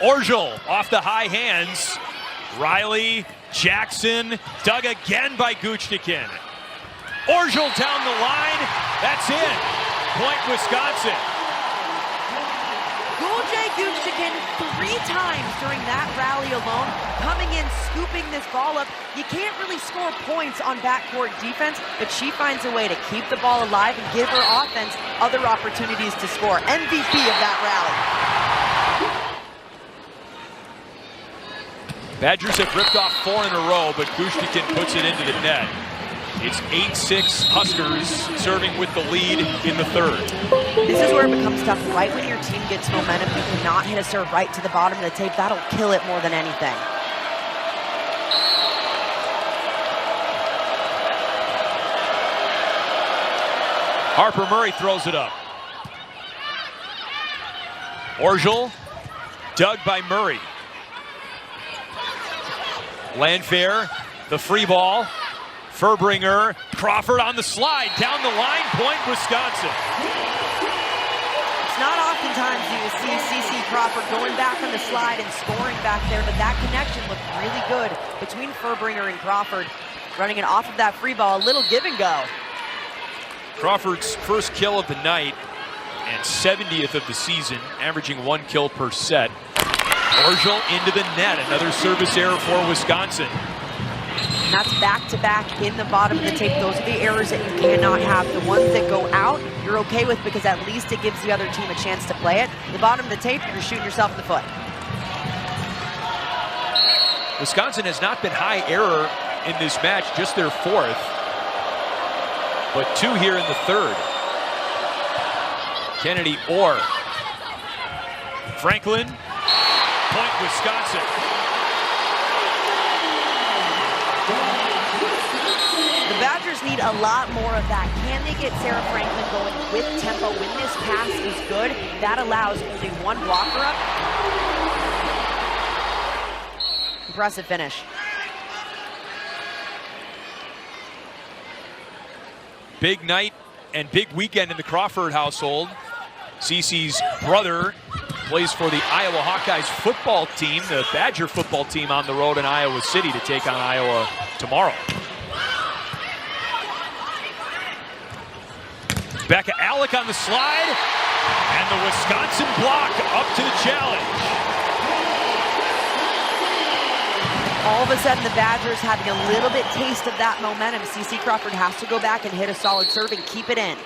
Orgel off the high hands. Riley, Jackson, dug again by Guchtikin. Orgel down the line. That's it. Point Wisconsin. Guchtikin 3 times during that rally alone, coming in, scooping this ball up. You can't really score points on backcourt defense, but she finds a way to keep the ball alive and give her offense other opportunities to score. MVP of that rally. Badgers have ripped off 4 in a row, but Guchtikin puts it into the net. It's 8-6 Huskers serving with the lead in the third. This is where it becomes tough. Right when your team gets momentum, you cannot hit a serve right to the bottom of the tape. That'll kill it more than anything. Harper Murray throws it up. Orgel, dug by Murray. Landfair, the free ball. Furbringer, Crawford on the slide, down the line, point Wisconsin. It's not oftentimes you see CC Crawford going back on the slide and scoring back there, but that connection looked really good between Furbringer and Crawford, running it off of that free ball, a little give and go. Crawford's first kill of the night and 70th of the season, averaging 1 kill per set. Orgel into the net, another service error for Wisconsin. And that's back-to-back in the bottom of the tape. Those are the errors that you cannot have. The ones that go out, you're okay with because at least it gives the other team a chance to play it. The bottom of the tape, you're shooting yourself in the foot. Wisconsin has not been high error in this match, just their 4th. But 2 here in the third. Kennedy Orr. Franklin, point Wisconsin. The Badgers need a lot more of that. Can they get Sarah Franklin going with tempo? When this pass is good, that allows only one blocker up. Impressive finish. Big night and big weekend in the Crawford household. Cece's brother plays for the Iowa Hawkeyes football team, the Badger football team on the road in Iowa City to take on Iowa tomorrow. Becca Alec on the slide, and the Wisconsin block up to the challenge. All of a sudden, the Badgers having a little bit taste of that momentum. CC Crawford has to go back and hit a solid serve and keep it in.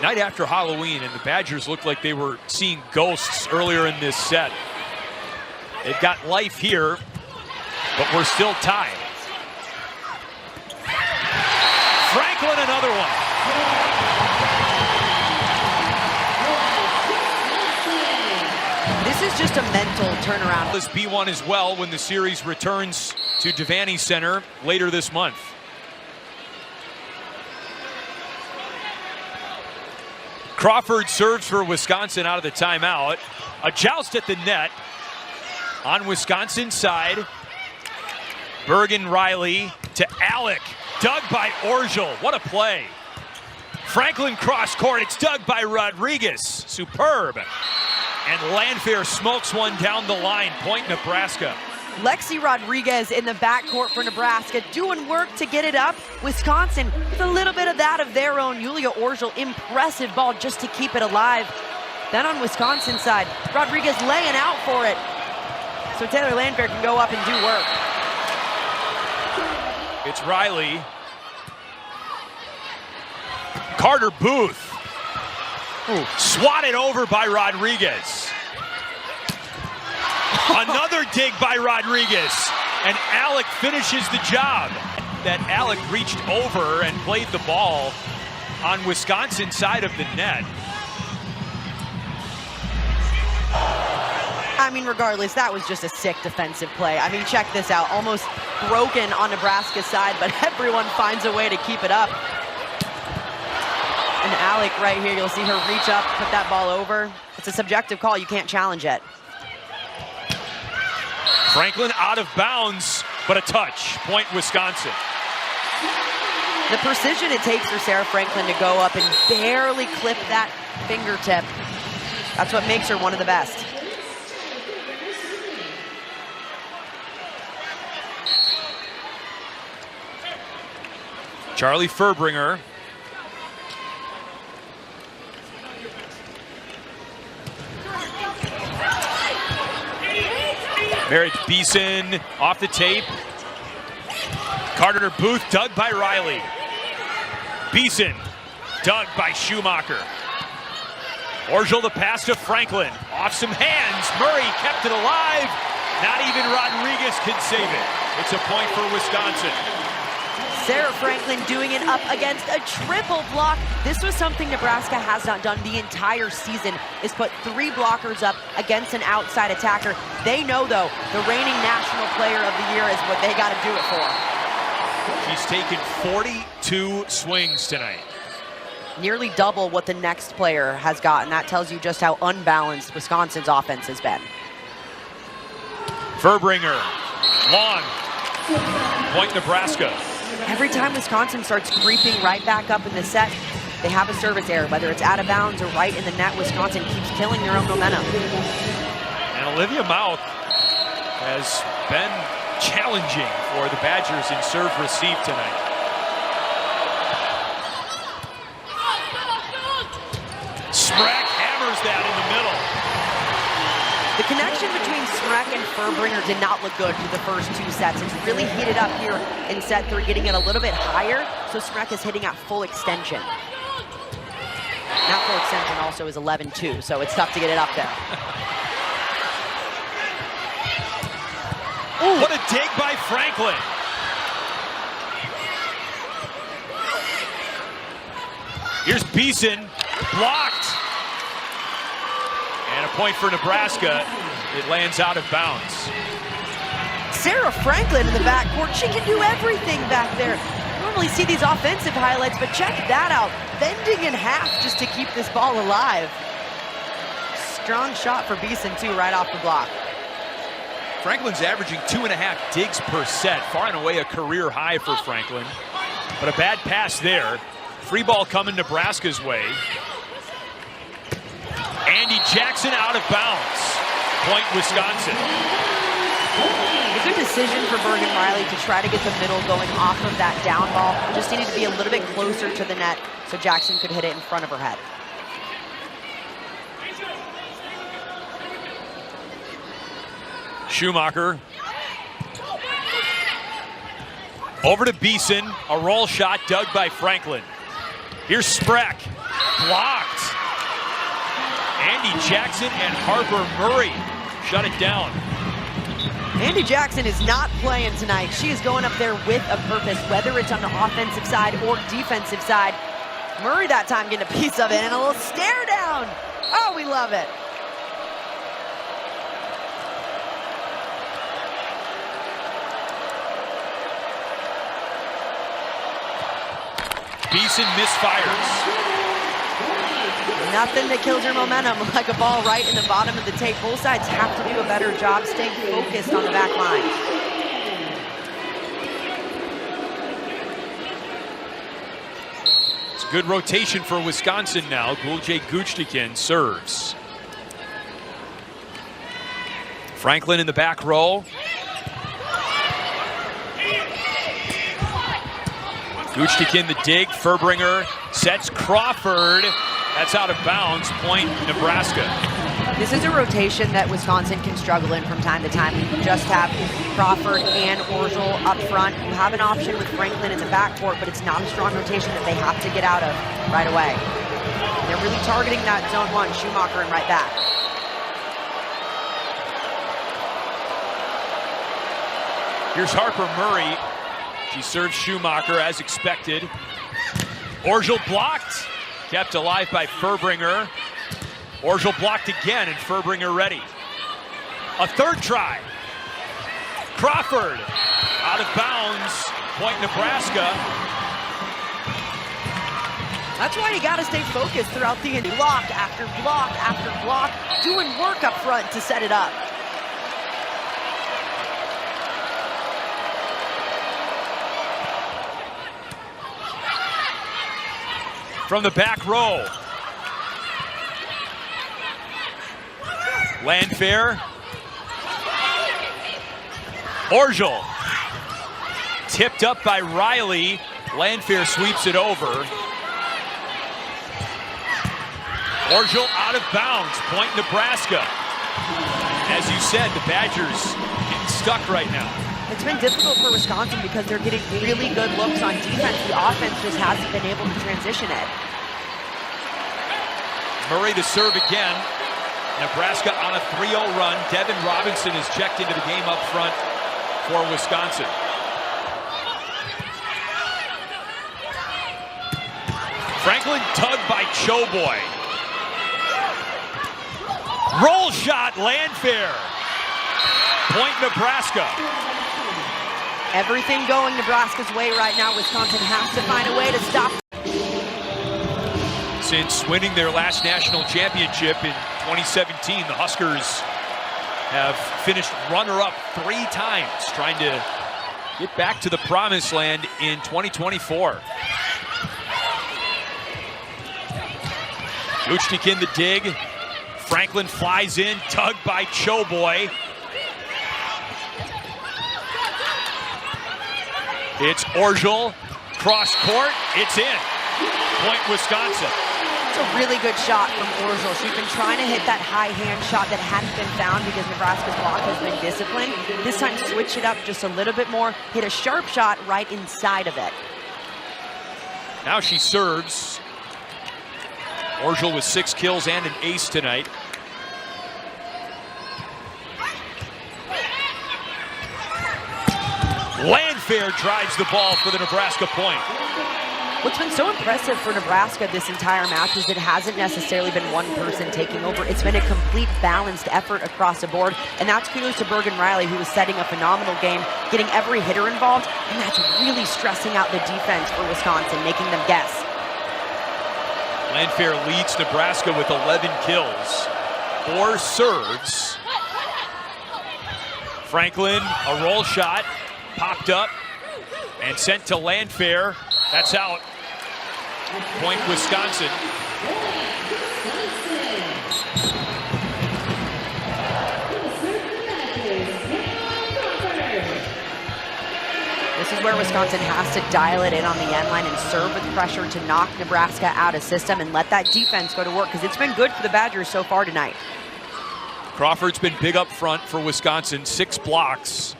Night after Halloween, and the Badgers looked like they were seeing ghosts earlier in this set. They've got life here, but we're still tied. Franklin, another one. This is just a mental turnaround. This B1 as well when the series returns to Devaney Center later this month. Crawford serves for Wisconsin out of the timeout. A joust at the net on Wisconsin's side. Bergen-Riley to Alec. Dug by Orgel. What a play. Franklin cross court. It's dug by Rodriguez. Superb. And Landfair smokes one down the line. Point Nebraska. Lexi Rodriguez in the backcourt for Nebraska, doing work to get it up. Wisconsin with a little bit of that of their own. Julia Orgel, impressive ball just to keep it alive. Then on Wisconsin's side, Rodriguez laying out for it. So Taylor Landfair can go up and do work. It's Riley. Carter Booth. Ooh. Swatted over by Rodriguez. Another dig by Rodriguez. And Alec finishes the job. that Alec reached over and played the ball on Wisconsin side of the net. I mean, regardless, that was just a sick defensive play. I mean, check this out. Almost broken on Nebraska's side, but everyone finds a way to keep it up. And Alec right here, you'll see her reach up, put that ball over. It's a subjective call. You can't challenge it. Franklin out of bounds, but a touch. Point Wisconsin. The precision it takes for Sarah Franklin to go up and barely clip that fingertip. That's what makes her one of the best. Charlie Furbringer. Meredith Beeson off the tape. Carter Booth dug by Riley. Beeson dug by Schumacher. Orgel the pass to Franklin. Off some hands. Murray kept it alive. Not even Rodriguez could save it. It's a point for Wisconsin. Sarah Franklin doing it up against a triple block. This was something Nebraska has not done the entire season, is put 3 blockers up against an outside attacker. They know, though, the reigning National Player of the Year is what they got to do it for. She's taken 42 swings tonight. Nearly double what the next player has gotten. That tells you just how unbalanced Wisconsin's offense has been. Furbringer, long, point Nebraska. Every time Wisconsin starts creeping right back up in the set, they have a service error, whether it's out of bounds or right in the net. Wisconsin keeps killing their own momentum. And Olivia Mouth has been challenging for the Badgers in serve receive tonight. Smrek hammers that in the middle. The connection between Smrek and Furbringer did not look good through the first 2 sets. It's really heated up here in set 3, getting it a little bit higher, so Smrek is hitting at full extension. Not full extension also is 11-2, so it's tough to get it up there. Ooh. What a dig by Franklin. Here's Beeson, blocked. And a point for Nebraska. It lands out of bounds. Sarah Franklin in the backcourt, she can do everything back there. You normally see these offensive highlights, but check that out. Bending in half just to keep this ball alive. Strong shot for Beeson too, right off the block. Franklin's averaging 2.5 digs per set, far and away a career high for Franklin. But a bad pass there. Free ball coming Nebraska's way. Andy Jackson out of bounds. Point Wisconsin. A good decision for Bergen Riley to try to get the middle going off of that down ball. Just needed to be a little bit closer to the net so Jackson could hit it in front of her head. Schumacher. Over to Beeson. A roll shot dug by Franklin. Here's Smrek. Blocked. Andy Jackson and Harper Murray shut it down. Andy Jackson is not playing tonight. She is going up there with a purpose, whether it's on the offensive side or defensive side. Murray that time getting a piece of it and a little stare down. Oh, we love it. Beeson misfires. Nothing that kills your momentum like a ball right in the bottom of the tape. Both sides have to do a better job staying focused on the back line. It's a good rotation for Wisconsin now. Gulje Guchtikin serves. Franklin in the back row. Guchtikin the dig. Furbringer sets Crawford. That's out of bounds. Point Nebraska. This is a rotation that Wisconsin can struggle in from time to time. You just have Crawford and Orgel up front. You have an option with Franklin in the backcourt, but it's not a strong rotation that they have to get out of right away. They're really targeting that zone 1, Schumacher and right back. Here's Harper Murray. She serves Schumacher as expected. Orgel blocked, kept alive by Furbringer. Orgel blocked again, and Furbringer ready. A third try. Crawford out of bounds. Point Nebraska. That's why you got to stay focused throughout the end. Block after block after block, doing work up front to set it up. From the back row. Landfair. Orgel. Tipped up by Riley. Landfair sweeps it over. Orgel out of bounds. Point Nebraska. As you said, the Badgers getting stuck right now. It's been difficult for Wisconsin because they're getting really good looks on defense. The offense just hasn't been able to transition it. Murray to serve again. Nebraska on a 3-0 run. Devin Robinson is checked into the game up front for Wisconsin. Franklin tugged by Choboy. Roll shot, Landfair. Point Nebraska. Everything going Nebraska's way right now. Wisconsin has to find a way to stop. Since winning their last national championship in 2017, the Huskers have finished runner-up 3 times, trying to get back to the promised land in 2024. Luchnik in the dig. Franklin flies in, tugged by Choboy. It's Orgel, cross court, it's in. Point Wisconsin. It's a really good shot from Orgel. She's been trying to hit that high hand shot that hadn't been found because Nebraska's block has been disciplined. This time switch it up just a little bit more, hit a sharp shot right inside of it. Now she serves. Orgel with 6 kills and an ace tonight. Landfair drives the ball for the Nebraska point. What's been so impressive for Nebraska this entire match is it hasn't necessarily been one person taking over. It's been a complete balanced effort across the board, and that's kudos to Bergen Riley, who is setting a phenomenal game, getting every hitter involved, and that's really stressing out the defense for Wisconsin, making them guess. Landfair leads Nebraska with 11 kills, 4 serves. Franklin, a roll shot, popped up and sent to Landfair. That's out. Point Wisconsin. This is where Wisconsin has to dial it in on the end line and serve with pressure to knock Nebraska out of system and let that defense go to work, because it's been good for the Badgers so far tonight. Crawford's been big up front for Wisconsin, 6 blocks.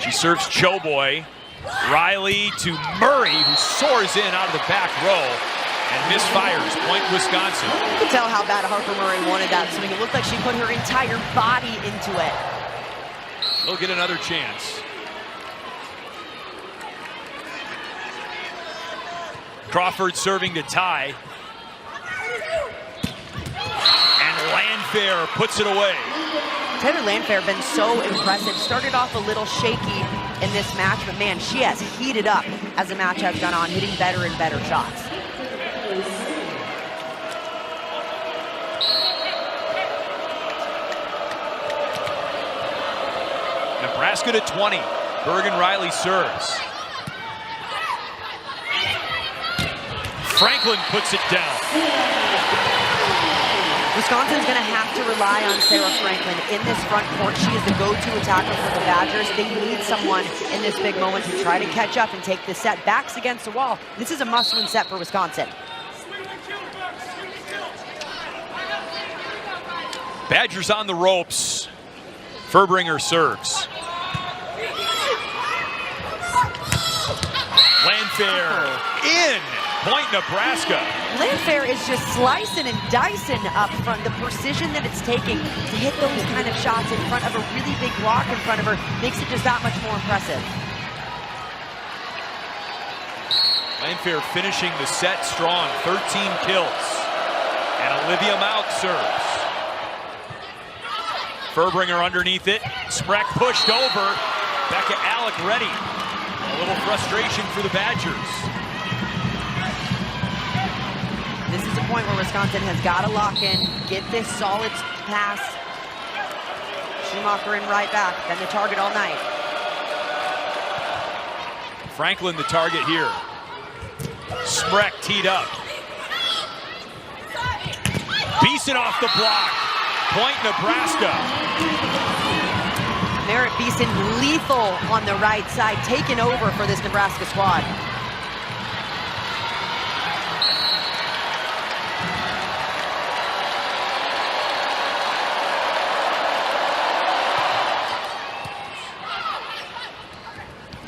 She serves Choboy. Riley to Murray, who soars in out of the back row and misfires. Point Wisconsin. You can tell how bad Harper Murray wanted that swing. It looked like she put her entire body into it. They'll get another chance. Crawford serving to tie. And Landfair puts it away. Taylor Landfair been so impressive. Started off a little shaky in this match, but man, she has heated up as the match has gone on, hitting better and better shots. Nebraska to 20. Bergen Riley serves. Franklin puts it down. Wisconsin's going to have to rely on Sarah Franklin in this front court. She is the go-to attacker for the Badgers. They need someone in this big moment to try to catch up and take this set. Backs against the wall. This is a must-win set for Wisconsin. Badgers on the ropes. Furbringer serves. Landfair in. Point Nebraska. Landfair is just slicing and dicing up front. The precision that it's taking to hit those kind of shots in front of a really big block in front of her makes it just that much more impressive. Landfair finishing the set strong, 13 kills. And Olivia Mount serves. Furbringer underneath it. Spreck pushed over. Becca Alec ready. A little frustration for the Badgers. This is a point where Wisconsin has got to lock in, get this solid pass. Schumacher in right back, then the target all night. Franklin the target here. Spreck teed up. Beeson off the block. Point Nebraska. Merritt Beeson lethal on the right side, taking over for this Nebraska squad.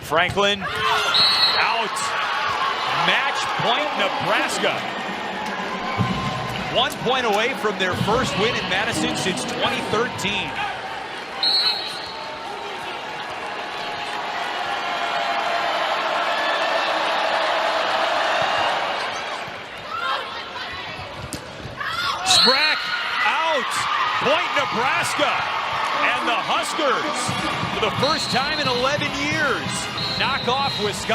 Franklin out. Match point Nebraska. 1 point away from their first win in Madison since 2013. Sprack out. Point Nebraska. And the Huskers, for the first time in 11 years, knock off Wisconsin.